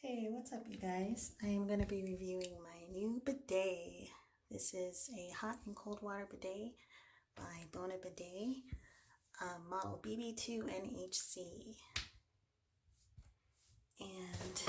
Hey, what's up you guys? I am going to be reviewing my new bidet. This is a hot and cold water bidet by Bona Bidet, model BB2 NHC. And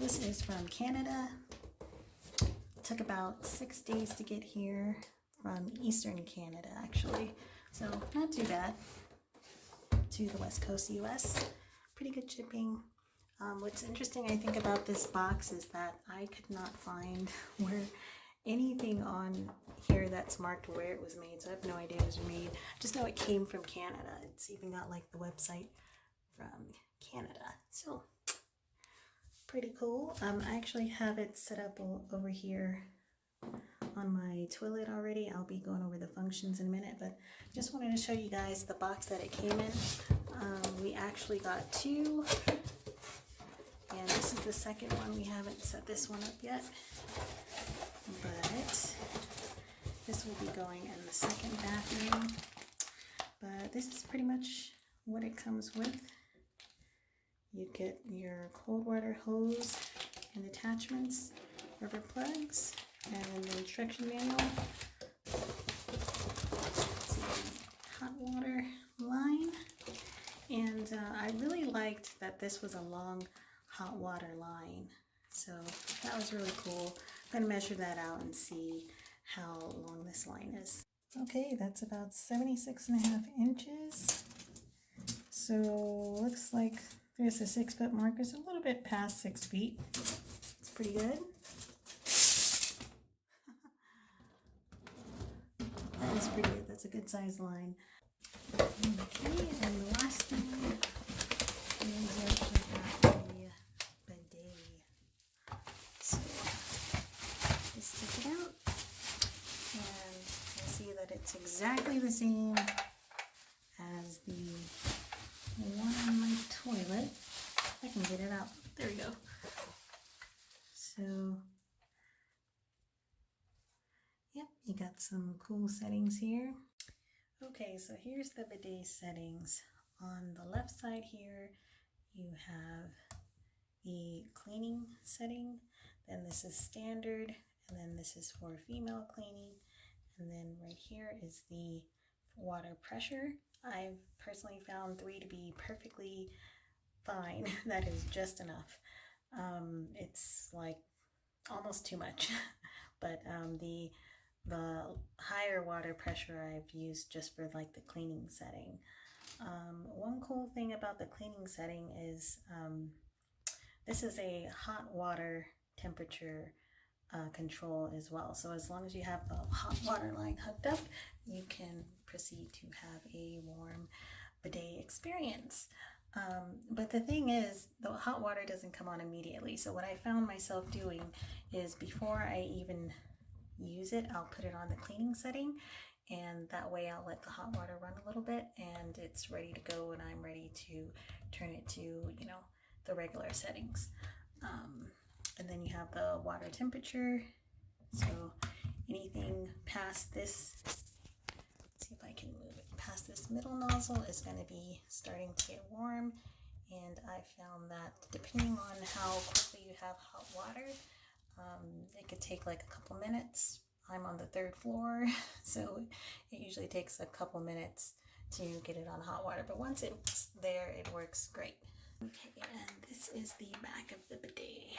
this is from Canada. It took about 6 days to get here from Eastern Canada actually. So not too bad to the West Coast US. Pretty good shipping. What's interesting, I think, about this box is that I could not find where anything on here that's marked where it was made, so I have no idea it was made. Just know it came from Canada. It's even got like the website from Canada, so pretty cool. I actually have it set up over here on my toilet already. I'll be going over the functions in a minute, but just wanted to show you guys the box that it came in. We actually got two. And this is the second one. We haven't set this one up yet, but this will be going in the second bathroom. But this is pretty much what it comes with. You get your cold water hose and attachments, rubber plugs, and the instruction manual. Hot water line. And I really liked that this was a long hot water line, so that was really cool. I'm gonna measure that out and see how long this line is. Okay, that's about 76.5 inches. So looks like there's a 6 foot marker, so a little bit past 6 feet. It's pretty good. That is pretty good. That's a good size line. Okay, and the last thing is actually take it out, and you'll see that it's exactly the same as the one on my toilet. I can get it out. There we go. So, yep, you got some cool settings here. Okay, so here's the bidet settings. On the left side here, you have the cleaning setting. Then this is standard. And then this is for female cleaning. And then right here is the water pressure. I've personally found 3 to be perfectly fine. That is just enough. It's like almost too much. But the higher water pressure I've used just for like the cleaning setting. One cool thing about the cleaning setting is this is a hot water temperature control as well. So as long as you have the hot water line hooked up, you can proceed to have a warm bidet experience. But the thing is, the hot water doesn't come on immediately. So what I found myself doing is before I even use it, I'll put it on the cleaning setting, and that way I'll let the hot water run a little bit and it's ready to go, and I'm ready to turn it to, you know, the regular settings. And then you have the water temperature. So anything past this, let's see if I can move it, past this middle nozzle is going to be starting to get warm. And I found that depending on how quickly you have hot water, it could take like a couple minutes. I'm on the 3rd floor, so it usually takes a couple minutes to get it on hot water. But once it's there, it works great. Okay, and this is the back of the bidet.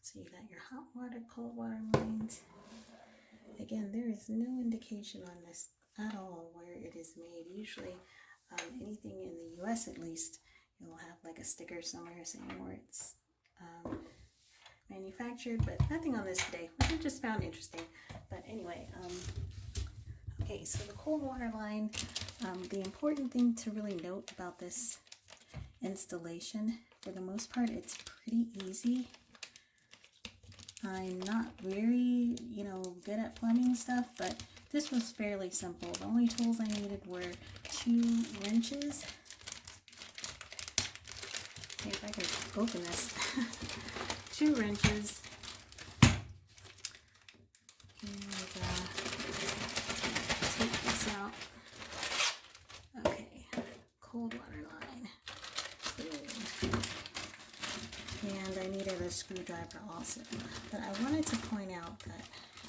So you got your hot water, cold water lines. Again, there is no indication on this at all where it is made. Usually, anything in the US at least, you'll have like a sticker somewhere saying where it's manufactured, but nothing on this today, which I just found interesting. But anyway, okay, so the cold water line, the important thing to really note about this installation, for the most part, it's pretty easy. I'm not very, good at plumbing stuff, but this was fairly simple. The only tools I needed were 2 wrenches. Okay, if I can open this. 2 wrenches. And take this out. Okay, cold water line. Boom. I needed a screwdriver also. But I wanted to point out that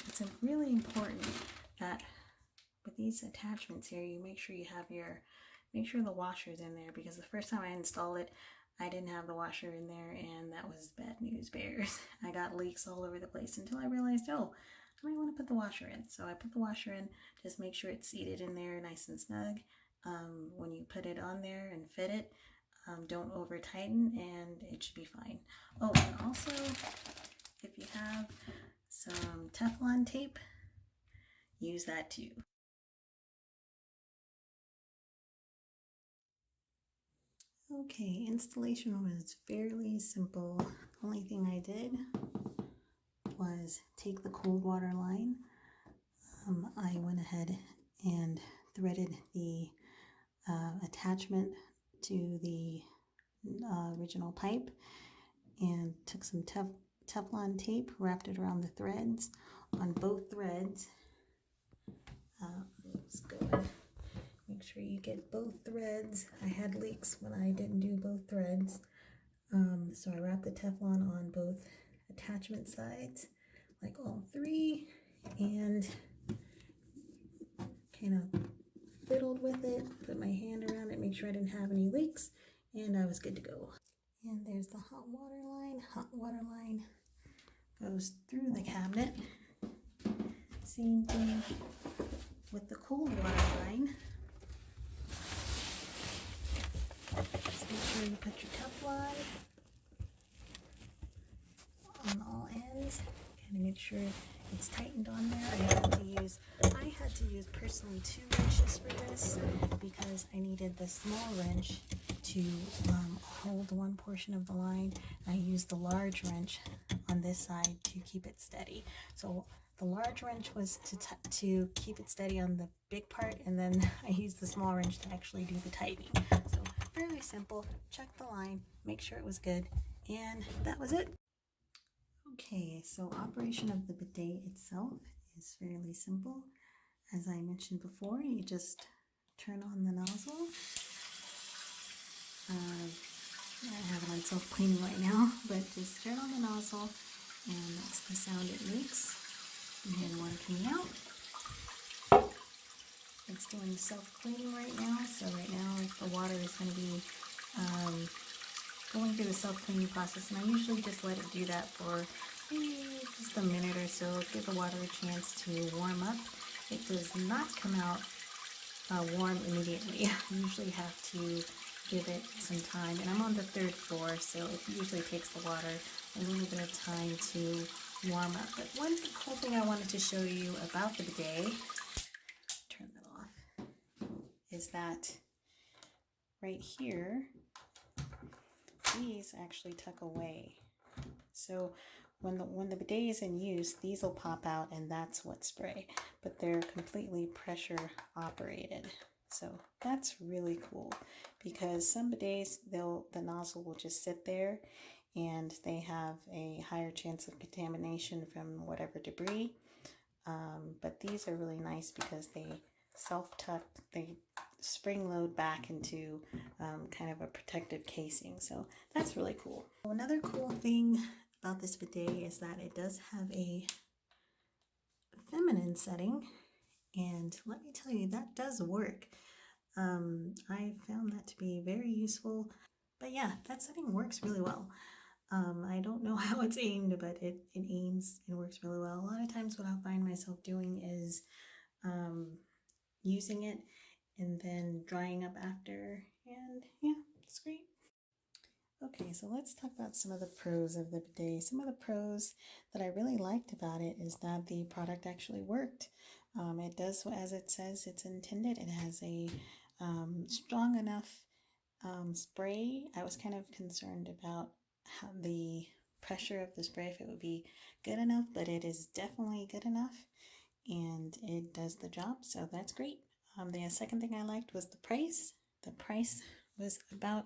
it's really important that with these attachments here, you make sure you have make sure the washer's in there, because the first time I installed it, I didn't have the washer in there, and that was bad news bears. I got leaks all over the place until I realized, oh, I might want to put the washer in. So I put the washer in, just make sure it's seated in there nice and snug. When you put it on there and fit it, don't over tighten, and it should be fine. Oh, and also, if you have some Teflon tape, use that too. Okay, installation was fairly simple. The only thing I did was take the cold water line. I went ahead and threaded the attachment to the original pipe and took some Teflon tape, wrapped it around the threads on both threads. Let's go ahead. Make sure you get both threads. I had leaks when I didn't do both threads. So I wrapped the Teflon on both attachment sides, like all three, and kind of fiddled with it, put my hand around it, make sure I didn't have any leaks, and I was good to go. And there's the hot water line. Hot water line goes through the cabinet. Same thing with the cold water line. Just make sure you put your Teflon on all ends. Kind of make sure it's tightened on there. I had to use personally 2 wrenches for this, because I needed the small wrench to hold one portion of the line. I used the large wrench on this side to keep it steady. So the large wrench was to keep it steady on the big part, and then I used the small wrench to actually do the tightening. So fairly simple. Check the line, make sure it was good, and that was it. Okay, so operation of the bidet itself is fairly simple. As I mentioned before, you just turn on the nozzle. I have it on self-cleaning right now, but just turn on the nozzle, and that's the sound it makes. And then one coming out. It's doing self-cleaning right now, so right now the water is going to be going through the self-cleaning process, and I usually just let it do that for maybe just a minute or so, give the water a chance to warm up. It does not come out warm immediately. I usually have to give it some time, and I'm on the 3rd floor, so it usually takes the water a little bit of time to warm up. But one cool thing I wanted to show you about the bidet, turn that off, is that right here, these actually tuck away. So when the bidet is in use, these will pop out, and that's what spray, but they're completely pressure operated. So that's really cool, because some bidets, the nozzle will just sit there, and they have a higher chance of contamination from whatever debris. But these are really nice because they self-tuck, they spring load back into kind of a protective casing. So that's really cool. Another cool thing about this bidet is that it does have a feminine setting, and let me tell you, that does work. I found that to be very useful. But yeah, that setting works really well. I don't know how it's aimed, but it aims and works really well. A lot of times what I'll find myself doing is using it and then drying up after, and yeah, it's great. Okay, so let's talk about some of the pros of the bidet. Some of the pros that I really liked about it is that the product actually worked. It does as it says it's intended. It has a strong enough spray. I was kind of concerned about how the pressure of the spray, if it would be good enough, but it is definitely good enough, and it does the job, so that's great. The second thing I liked was the price. The price was about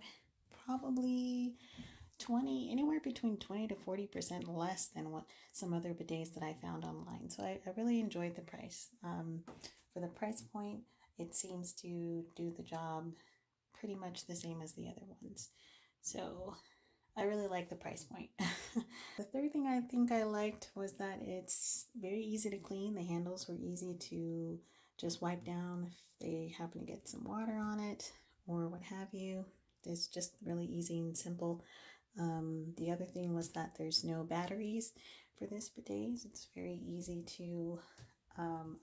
probably anywhere between 20 to 40% less than what some other bidets that I found online. So I really enjoyed the price. For the price point, it seems to do the job pretty much the same as the other ones. So I really like the price point. The third thing I think I liked was that it's very easy to clean. The handles were easy to just wipe down if they happen to get some water on it or what have you. It's just really easy and simple. The other thing was that there's no batteries for this bidet. It's very easy to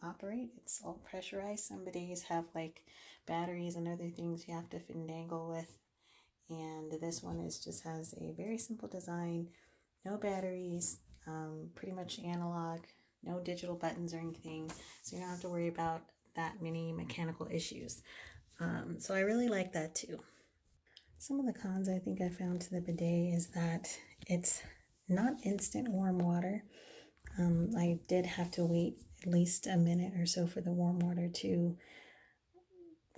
operate. It's all pressurized. Some bidets have like batteries and other things you have to finagle with, and this one just has a very simple design, no batteries, pretty much analog, no digital buttons or anything, so you don't have to worry about that many mechanical issues. So I really like that too. Some of the cons I think I found to the bidet is that it's not instant warm water. I did have to wait at least a minute or so for the warm water to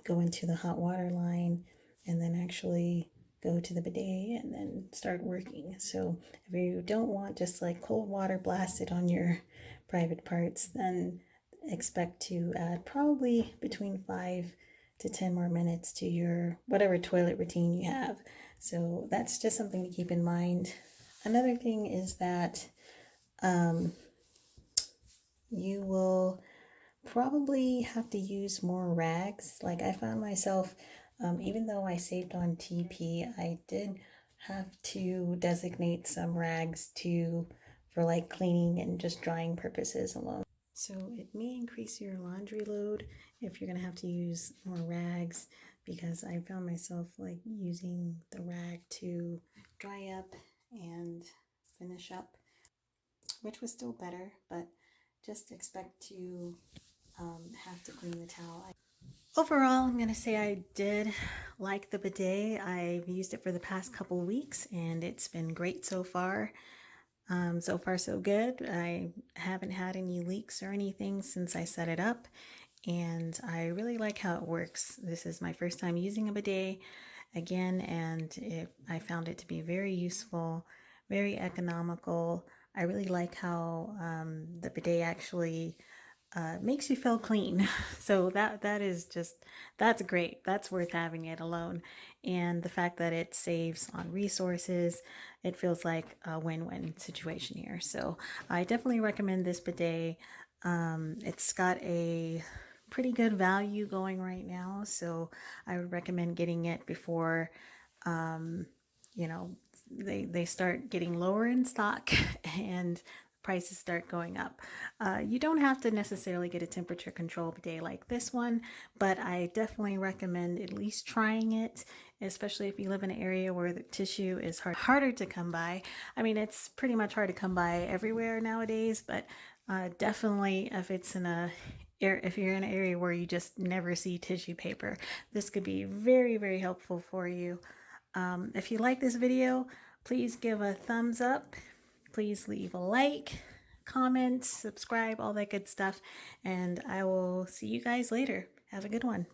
go into the hot water line and then actually go to the bidet and then start working. So if you don't want just like cold water blasted on your private parts, then expect to add probably between 5 to 10 more minutes to your whatever toilet routine you have. So that's just something to keep in mind. Another thing is that you will probably have to use more rags. Like I found myself, even though I saved on TP, I did have to designate some rags for like cleaning and just drying purposes alone. So it may increase your laundry load if you're gonna have to use more rags, because I found myself like using the rag to dry up and finish up, which was still better, but just expect to have to clean the towel. Overall, I'm going to say I did like the bidet. I've used it for the past couple of weeks and it's been great so far. So far so good. I haven't had any leaks or anything since I set it up, and I really like how it works. This is my first time using a bidet again, and I found it to be very useful, very economical. I really like how the bidet actually makes you feel clean. So that's great. That's worth having it alone. And the fact that it saves on resources, it feels like a win-win situation here. So I definitely recommend this bidet. It's got a pretty good value going right now, so I would recommend getting it before you know they start getting lower in stock and prices start going up. You don't have to necessarily get a temperature control bidet like this one, but I definitely recommend at least trying it, especially if you live in an area where the tissue is harder to come by. I mean, it's pretty much hard to come by everywhere nowadays, but definitely if you're in an area where you just never see tissue paper, this could be very, very helpful for you. If you like this video, please give a thumbs up. Please leave a like, comment, subscribe, all that good stuff. And I will see you guys later. Have a good one.